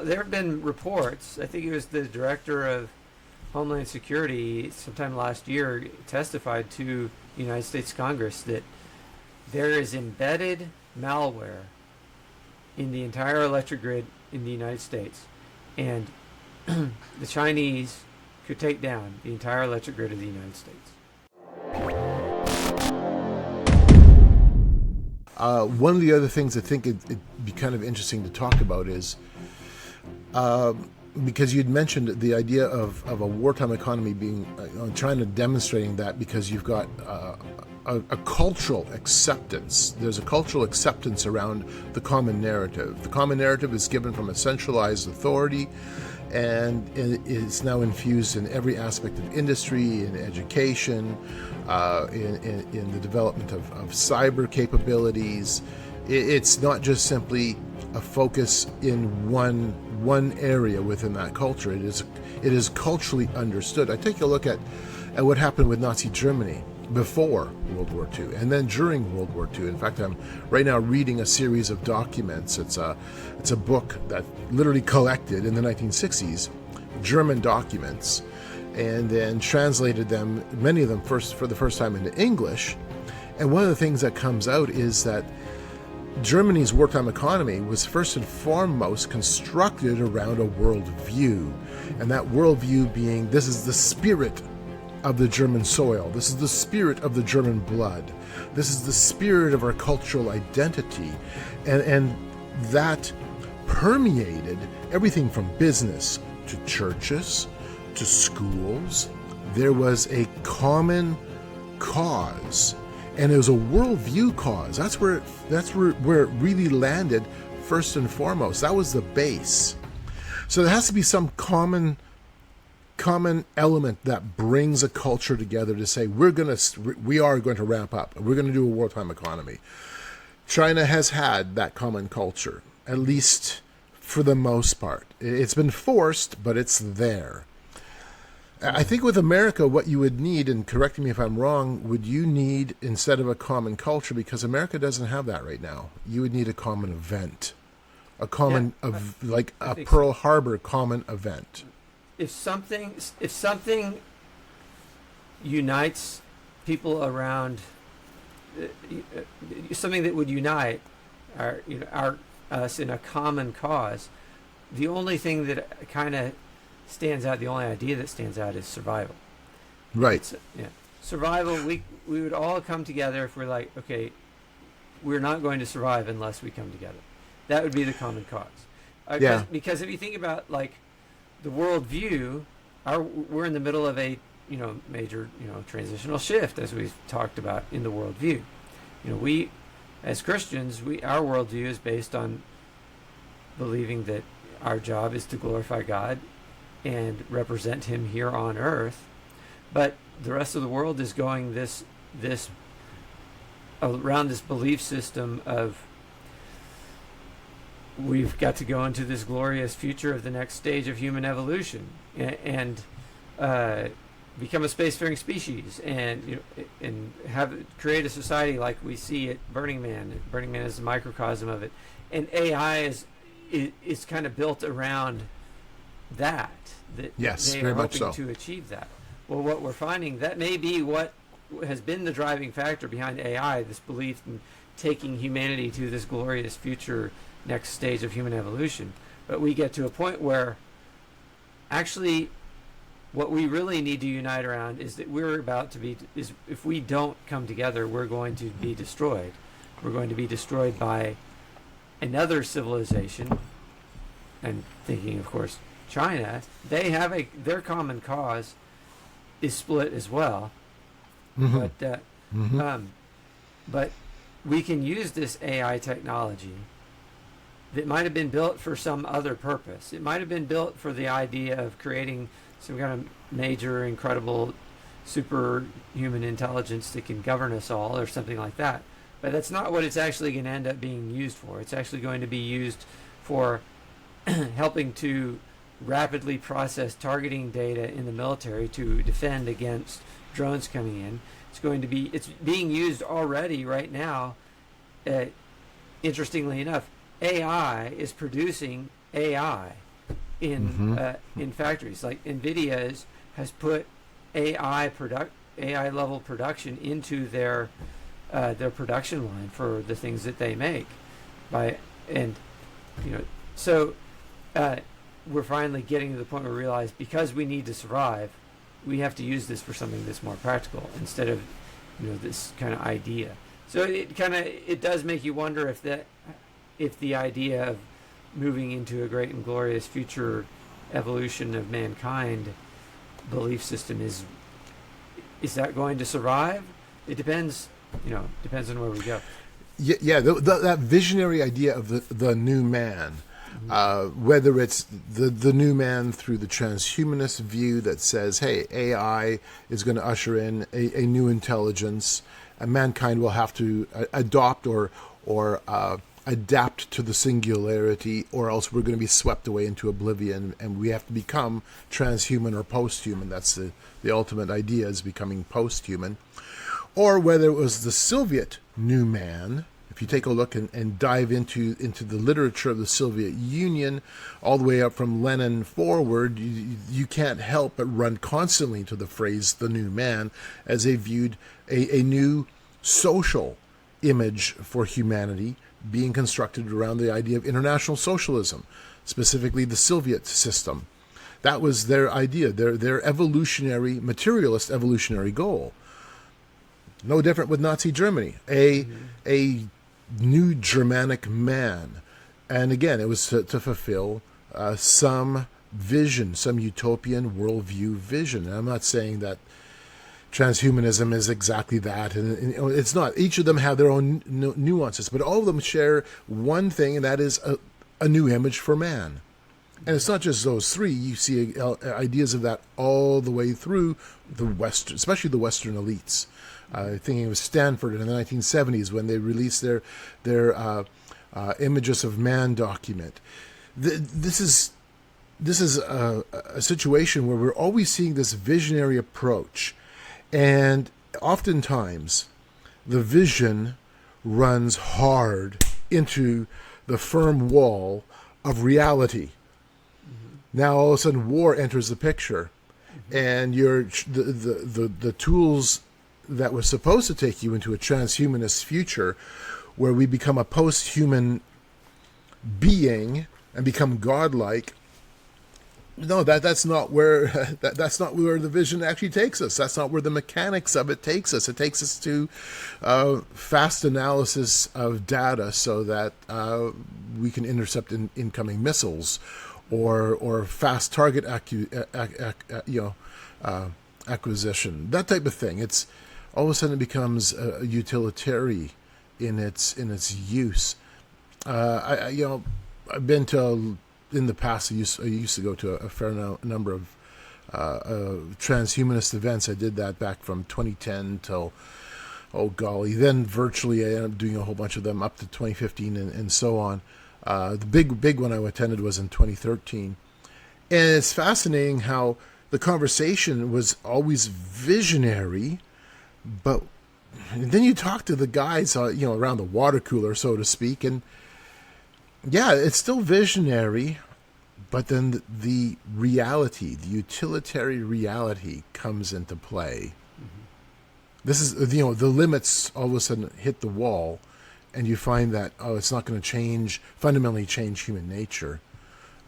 There have been reports. I think it was the director of Homeland Security sometime last year testified to the United States Congress that there is embedded malware in the entire electric grid in the United States, and the Chinese could take down the entire electric grid of the United States. One of the other things I think it'd be kind of interesting to talk about is because you'd mentioned the idea of a wartime economy being trying to demonstrating that, because you've got a cultural acceptance. There's a cultural acceptance around the common narrative. The common narrative is given from a centralized authority, and it is now infused in every aspect of industry, in education, in the development of cyber capabilities. It's not just simply a focus in one area within that culture. It is culturally understood. I take a look at what happened with Nazi Germany before World War II and then during World War II. In fact, I'm right now reading a series of documents. It's a book that literally collected in the 1960s German documents and then translated them, many of them for the first time into English. And one of the things that comes out is that Germany's wartime economy was first and foremost constructed around a worldview, and that worldview being, this is the spirit of the German soil, this is the spirit of the German blood, this is the spirit of our cultural identity, and that permeated everything from business to churches to schools. There was a common cause, and it was a worldview cause. That's where it really landed first and foremost. That was the base. So there has to be some common element that brings a culture together to say we are going to ramp up. We're going to do a wartime economy. China has had that common culture, at least for the most part. It's been forced, but it's there. I think with America, what you would need, and correct me if I'm wrong, would you need, instead of a common culture, because America doesn't have that right now, you would need a common event, a common, like a Pearl Harbor common event. If something unites people around, something that would unite us in a common cause, the only thing that kind of stands out, the only idea that stands out is survival. Right. Survival. We would all come together if we're like, okay, we're not going to survive unless we come together. That would be the common cause. Because if you think about like the worldview, we're in the middle of a major transitional shift, as we've talked about in the worldview. We as Christians, our worldview is based on believing that our job is to glorify God and represent Him here on earth, but the rest of the world is going this around this belief system of we've got to go into this glorious future of the next stage of human evolution and become a spacefaring species and create a society like we see at Burning Man. Burning Man is a microcosm of it, and AI is kind of built around that yes, they very are much hoping so. to achieve that. Well, what we're finding, that may be what has been the driving factor behind AI, this belief in taking humanity to this glorious future next stage of human evolution. But we get to a point where actually what we really need to unite around is that if we don't come together, we're going to be destroyed. We're going to be destroyed by another civilization, and thinking, of course, China. They have their common cause is split as well, but we can use this AI technology that might have been built for some other purpose. It might have been built for the idea of creating some kind of major, incredible, superhuman intelligence that can govern us all, or something like that. But that's not what it's actually going to end up being used for. It's actually going to be used for helping to rapidly process targeting data in the military to defend against drones coming in. It's being used already right now. Interestingly enough, AI is producing AI in factories. Like NVIDIA has put AI level production into their production line for the things that they make. So we're finally getting to the point where we realize, because we need to survive, we have to use this for something that's more practical instead of this kind of idea. So it does make you wonder if the idea of moving into a great and glorious future evolution of mankind belief system is that going to survive? It depends. Depends on where we go. Yeah. That visionary idea of the new man. Whether it's the new man through the transhumanist view that says, hey, AI is going to usher in a new intelligence, and mankind will have to adopt or adapt to the singularity, or else we're going to be swept away into oblivion, and we have to become transhuman or post-human. That's the ultimate idea, is becoming post-human. Or whether it was the Soviet new man. If you take a look and dive into the literature of the Soviet Union, all the way up from Lenin forward, you can't help but run constantly to the phrase "the new man," as they viewed a new social image for humanity being constructed around the idea of international socialism, specifically the Soviet system. That was their idea, their evolutionary, materialist evolutionary goal. No different with Nazi Germany. A new Germanic man. And again, it was to fulfill some vision, some utopian worldview vision. And I'm not saying that transhumanism is exactly that. And it's not. Each of them have their own nuances, but all of them share one thing, and that is a new image for man. And it's not just those three. You see ideas of that all the way through the Western, especially the Western elites. Thinking of Stanford in the 1970s when they released their Images of Man document. This is a situation where we're always seeing this visionary approach, and oftentimes the vision runs hard into the firm wall of reality. Now all of a sudden war enters the picture, and the tools that was supposed to take you into a transhumanist future where we become a post-human being and become godlike. No, that's not where that's not where the vision actually takes us. That's not where the mechanics of it takes us. It takes us to fast analysis of data so that we can intercept incoming missiles, or fast target acquisition, that type of thing. It's all of a sudden it becomes utilitarian in its use. I've been to, in the past, I used to go to a fair number of transhumanist events. I did that back from 2010 till, oh golly, then virtually I ended up doing a whole bunch of them up to 2015 and so on. The big one I attended was in 2013. And it's fascinating how the conversation was always visionary, but then you talk to the guys, around the water cooler, so to speak, and yeah, it's still visionary, but then the reality, the utilitarian reality comes into play. Mm-hmm. This is, the limits all of a sudden hit the wall, and you find that, it's not going to fundamentally change human nature.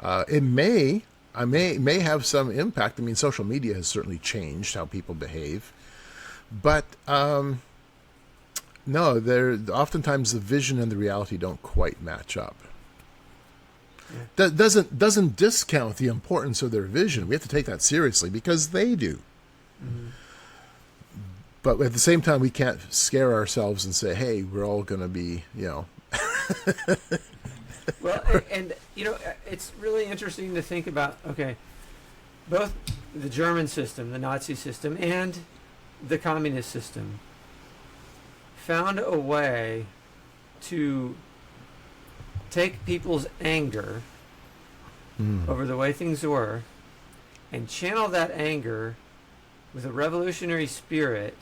It may have some impact. I mean, social media has certainly changed how people behave, but no, oftentimes the vision and the reality don't quite match up. Yeah. That doesn't discount the importance of their vision. We have to take that seriously because they do. Mm-hmm. But at the same time, we can't scare ourselves and say, "Hey, we're all going to be, Well, and it's really interesting to think about. Okay, both the German system, the Nazi system, and the communist system found a way to take people's anger over the way things were and channel that anger with a revolutionary spirit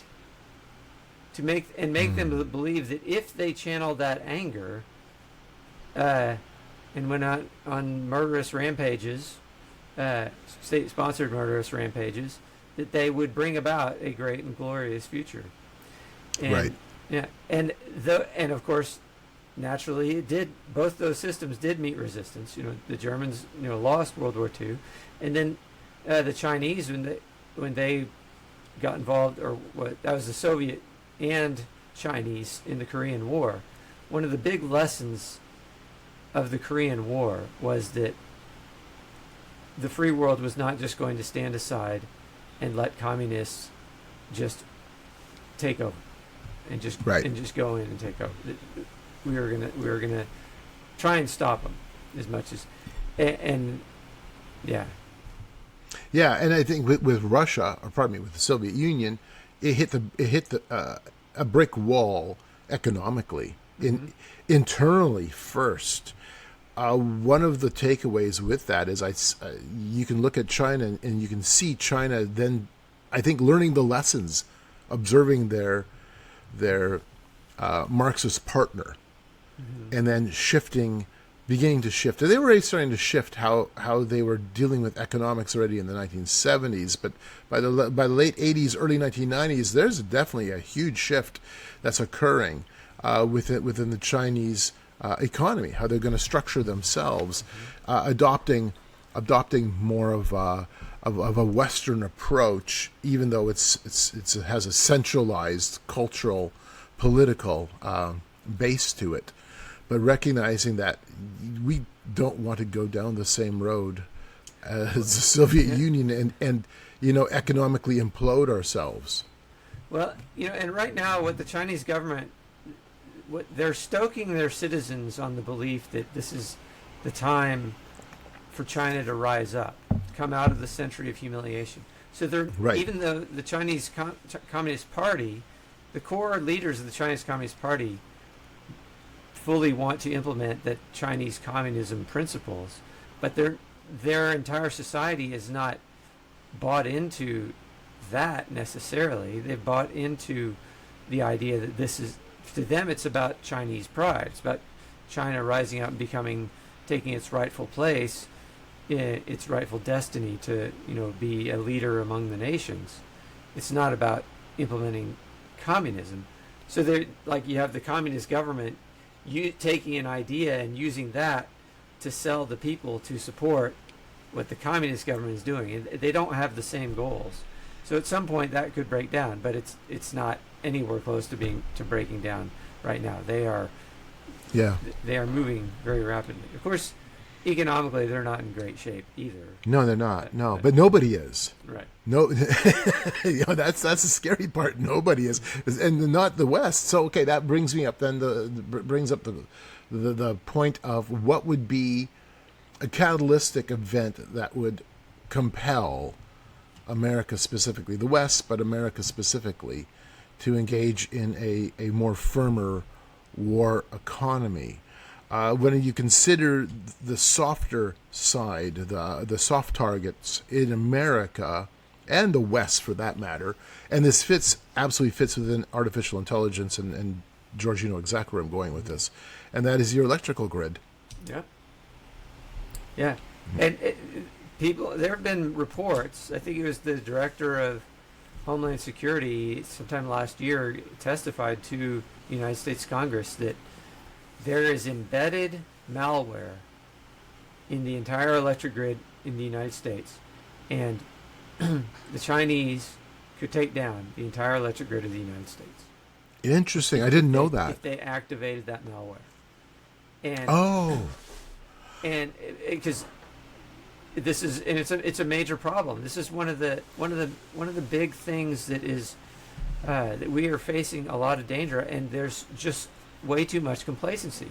to make them believe that if they channeled that anger and went out on murderous rampages state-sponsored murderous rampages, that they would bring about a great and glorious future. And, Right. Yeah, and of course, naturally, it did. Both those systems did meet resistance. The Germans, lost World War II, and then the Chinese, when they got involved, or what that was the Soviet and Chinese in the Korean War. One of the big lessons of the Korean War was that the free world was not just going to stand aside and let communists just take over and just go in and take over. We were gonna try and stop them as much as and yeah. Yeah, and I think with Russia, or pardon me, with the Soviet Union, it hit a brick wall economically, internally first. One of the takeaways with that is you can look at China and you can see China then, I think, learning the lessons, observing their Marxist partner, and then beginning to shift. They were already starting to shift how they were dealing with economics already in the 1970s, but by the late 80s, early 1990s, there's definitely a huge shift that's occurring within the Chinese economy, how they're going to structure themselves, adopting more of a Western approach, even though it has a centralized cultural, political base to it, but recognizing that we don't want to go down the same road as the Soviet Union and economically implode ourselves. Well, and right now, what the Chinese government, they're stoking their citizens on the belief that this is the time for China to rise up, come out of the century of humiliation. So even though the Chinese Communist Party, the core leaders of the Chinese Communist Party fully want to implement the Chinese communism principles, but their entire society is not bought into that necessarily. They've bought into the idea that this is, to them, it's about Chinese pride. It's about China rising up and taking its rightful place, its rightful destiny to, be a leader among the nations. It's not about implementing communism. So you have the communist government taking an idea and using that to sell the people to support what the communist government is doing. And they don't have the same goals. So at some point that could break down, but it's not anywhere close to breaking down right now. They are moving very rapidly. Of course, economically they're not in great shape either. No, they're not. But nobody is. Right. No, that's the scary part. Nobody is, and not the West. So okay, that brings me up then. Brings up the point of what would be a catalytic event that would compel America specifically, the West, but America specifically, to engage in a more firmer war economy. When you consider the softer side, the soft targets in America and the West for that matter, and this absolutely fits within artificial intelligence, and George, you know exactly where I'm going with this, and that is your electrical grid. Yeah. And there have been reports, I think it was the director of Homeland Security sometime last year testified to the United States Congress that there is embedded malware in the entire electric grid in the United States, and the Chinese could take down the entire electric grid of the United States. Interesting. I didn't know that. If they activated that malware. And because it's a major problem. This is one of the big things that is that we are facing a lot of danger, and there's just way too much complacency.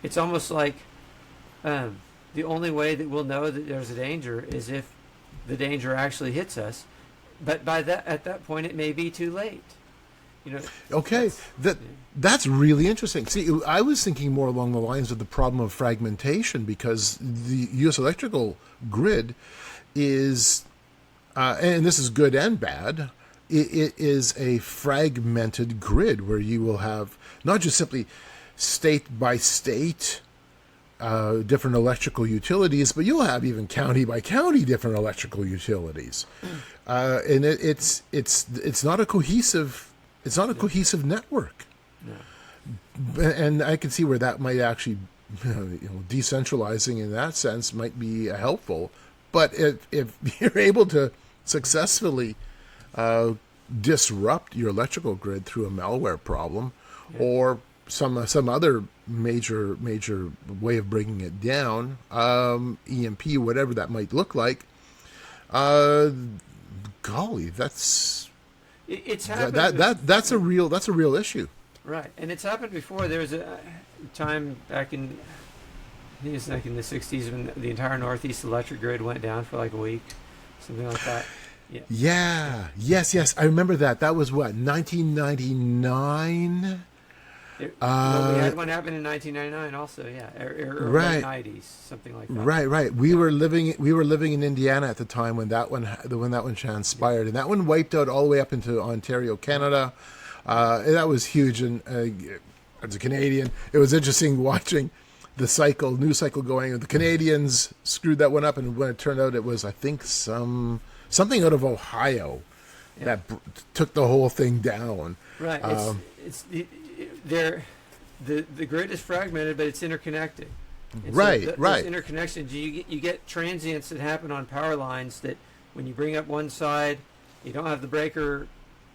It's almost like the only way that we'll know that there's a danger is if the danger actually hits us, but at that point it may be too late. Okay, that's really interesting. See, I was thinking more along the lines of the problem of fragmentation, because the U.S. electrical grid is, and this is good and bad, it is a fragmented grid where you will have not just simply state by state different electrical utilities, but you'll have even county by county different electrical utilities, and it's not a cohesive network. No. And I can see where that might actually, decentralizing in that sense might be helpful. But if you're able to successfully disrupt your electrical grid through a malware problem, or some other major way of bringing it down, EMP, whatever that might look like, golly, It's happened. That's a real issue. Right, and it's happened before. There was a time back in, I think it was like in the 60s, when the entire Northeast electric grid went down for like a week, something like that. Yeah. Yes. I remember that. That was what, 1999? We had one happen in 1999 also, or right. late 90s, something like that. Right. We were living in Indiana at the time when that one transpired, and that one wiped out all the way up into Ontario, Canada. And that was huge, and as a Canadian, it was interesting watching the news cycle going. The Canadians screwed that one up, and when it turned out, it was, I think, something out of Ohio that took the whole thing down. Right. The grid is fragmented, but it's interconnected. And right. Those interconnections, you get transients that happen on power lines that when you bring up one side, you don't have the breaker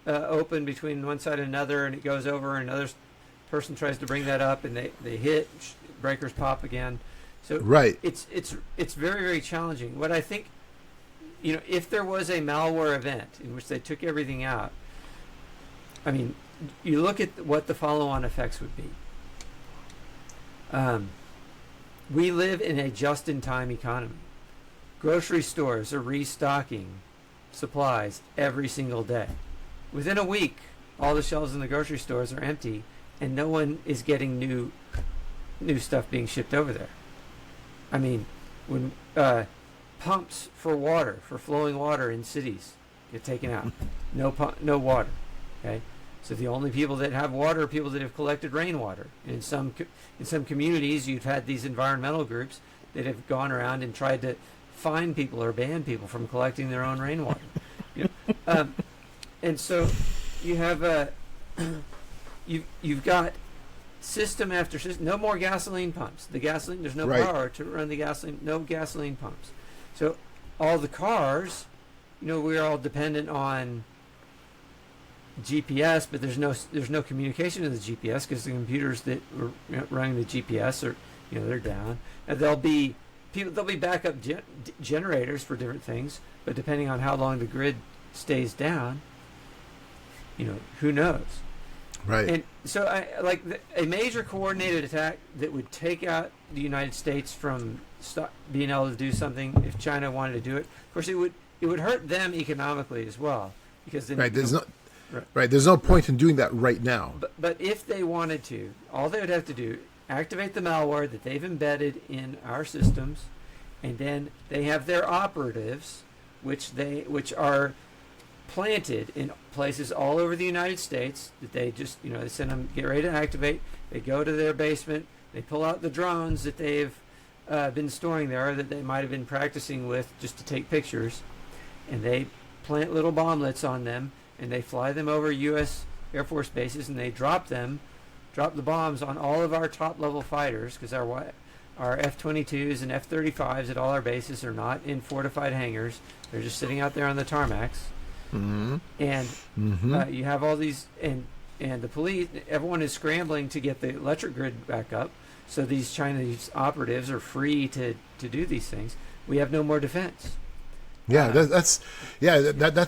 open between one side and another, and it goes over, and another person tries to bring that up, and they hit, breakers pop again. So right. It's very, very challenging. What I think, if there was a malware event in which they took everything out, I mean, you look at what the follow-on effects would be. We live in a just-in-time economy. Grocery stores are restocking supplies every single day. Within a week, all the shelves in the grocery stores are empty, and no one is getting new stuff being shipped over there. I mean, when pumps for flowing water in cities get taken out, no water. Okay, so the only people that have water are people that have collected rainwater. And in some communities, you've had these environmental groups that have gone around and tried to fine people or ban people from collecting their own rainwater. And so you have you've got system after system. No more gasoline pumps. There's no power to run the gasoline. No gasoline pumps. So all the cars, we're all dependent on GPS, but there's no communication to the GPS because the computers that were running the GPS are they're down. And there'll be backup generators for different things, but depending on how long the grid stays down, who knows? Right. And so a major coordinated attack that would take out the United States from being able to do something if China wanted to do it. Of course, it would hurt them economically as well because then there's no point in doing that right now. But if they wanted to, all they would have to do activate the malware that they've embedded in our systems, and then they have their operatives, which are planted in places all over the United States that they just they send them, get ready to activate. They go to their basement, they pull out the drones that they've been storing there, that they might have been practicing with just to take pictures, and they plant little bomblets on them, and they fly them over U.S. Air Force bases, and they drop the bombs on all of our top level fighters, because our F-22s and F-35s at all our bases are not in fortified hangars. They're just sitting out there on the tarmacs. Mm-hmm. And you have all these, and the police, everyone is scrambling to get the electric grid back up, so these Chinese operatives are free to do these things. We have no more defense. Yeah, that's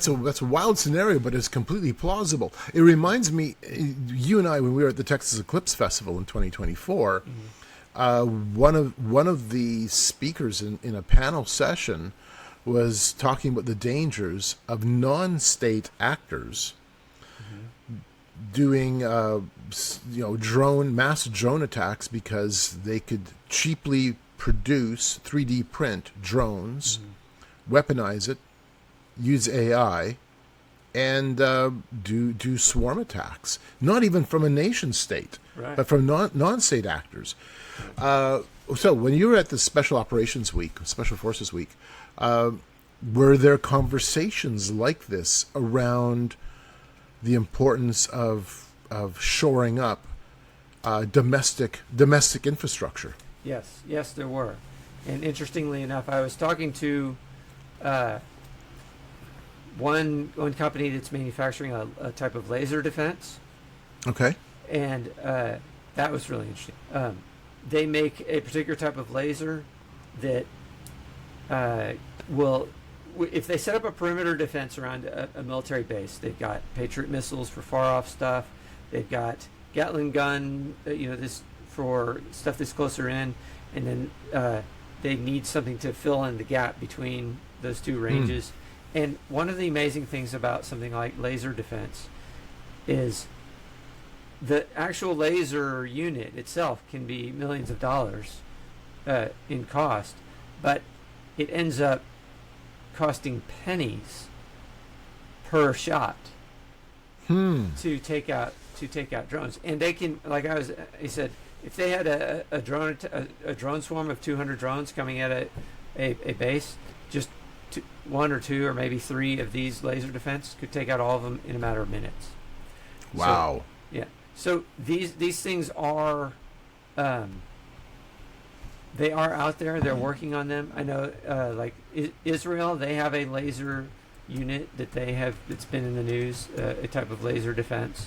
a wild scenario, but it's completely plausible. It reminds me, you and I, when we were at the Texas Eclipse Festival in 2024, one of the speakers in a panel session was talking about the dangers of non-state actors doing mass drone attacks because they could cheaply produce 3D print drones, weaponize it, use AI, and do swarm attacks. Not even from a nation state, but from non-state actors. So when you were at the Special Operations Week, Special Forces Week, were there conversations like this around the importance of shoring up domestic infrastructure? Yes, there were. And interestingly enough, I was talking to one company that's manufacturing a type of laser defense. Okay. And that was really interesting. They make a particular type of laser that will, if they set up a perimeter defense around a military base, they've got Patriot missiles for far off stuff. They've got Gatling gun, this for stuff that's closer in, and then they need something to fill in the gap between those two ranges. And one of the amazing things about something like laser defense is the actual laser unit itself can be millions of dollars in cost, but it ends up costing pennies per shot to take out drones. And they can, he said, if they had a drone swarm of 200 drones coming at a base, just one or two or maybe three of these laser defense could take out all of them in a matter of minutes. Wow. So, yeah. So these things are, they are out there. They're working on them. I know, Israel, they have a laser unit that they have that's been in the news, a type of laser defense.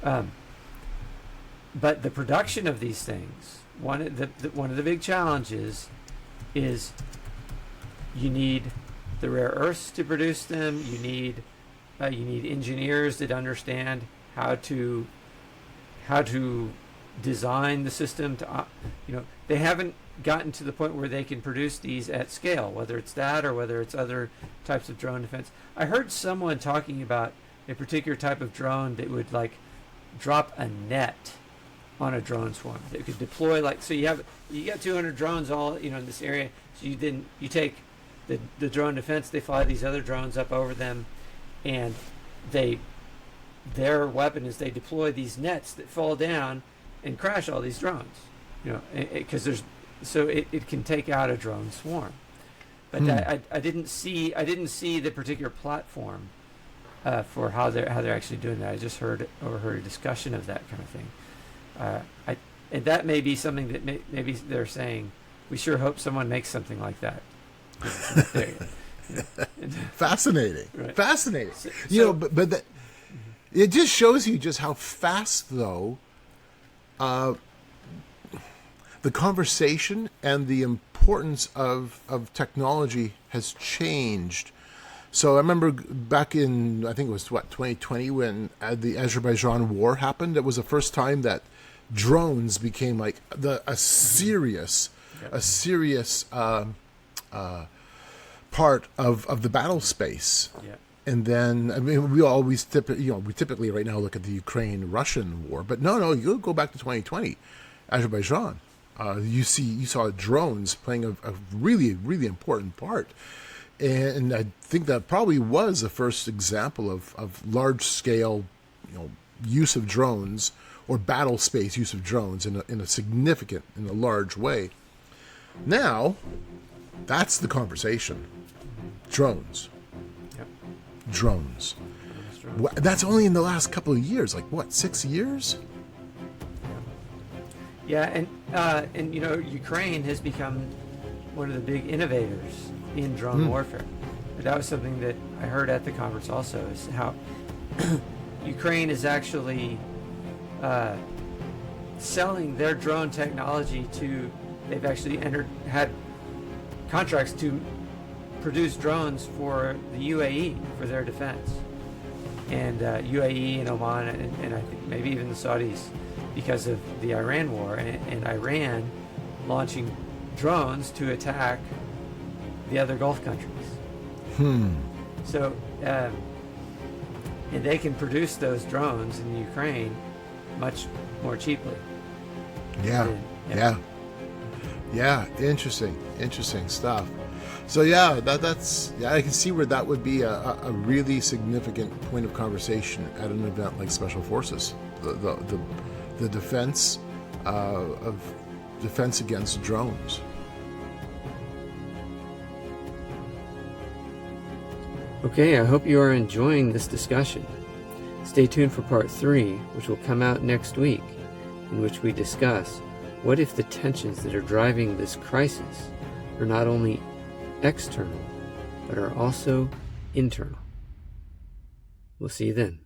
But the production of these things, one of the big challenges is you need the rare earths to produce them. You need engineers that understand how to design the system to, they haven't gotten to the point where they can produce these at scale, whether it's that or whether it's other types of drone defense. I heard someone talking about a particular type of drone that would drop a net on a drone swarm that could deploy, so you got 200 drones all in this area, so you take the drone defense, they fly these other drones up over them, and their weapon is they deploy these nets that fall down and crash all these drones, because it can take out a drone swarm. But I didn't see the particular platform for how they're actually doing that. I just overheard a discussion of that kind of thing. And that may be something that maybe they're saying, we sure hope someone makes something like that. Fascinating. Right. Fascinating. So, but it just shows you just how fast, though, the conversation and the importance of technology has changed. So I remember back in, I think it was 2020 when the Azerbaijan war happened. It was the first time that drones became a serious part of the battle space. Yeah. And then, we always typically right now look at the Ukraine-Russian war, but no, you go back to 2020, Azerbaijan. You saw drones playing a really, really important part. And I think that probably was the first example of large-scale, use of drones or battle space use of drones in a large way. Now, that's the conversation. Drones. Yep. Drones. That's only in the last couple of years. 6 years? Yeah, and Ukraine has become one of the big innovators in drone warfare. But that was something that I heard at the conference also, is how Ukraine is actually selling their drone technology they've actually had contracts to produce drones for the UAE for their defense. And UAE and Oman and I think maybe even the Saudis, because of the Iran war and Iran launching drones to attack the other Gulf countries. So, and they can produce those drones in Ukraine much more cheaply. Yeah. Interesting stuff. So that's I can see where that would be a really significant point of conversation at an event like Special Forces. The defense of defense against drones. Okay, I hope you are enjoying this discussion. Stay tuned for part 3, which will come out next week, in which we discuss what if the tensions that are driving this crisis are not only external, but are also internal. We'll see you then.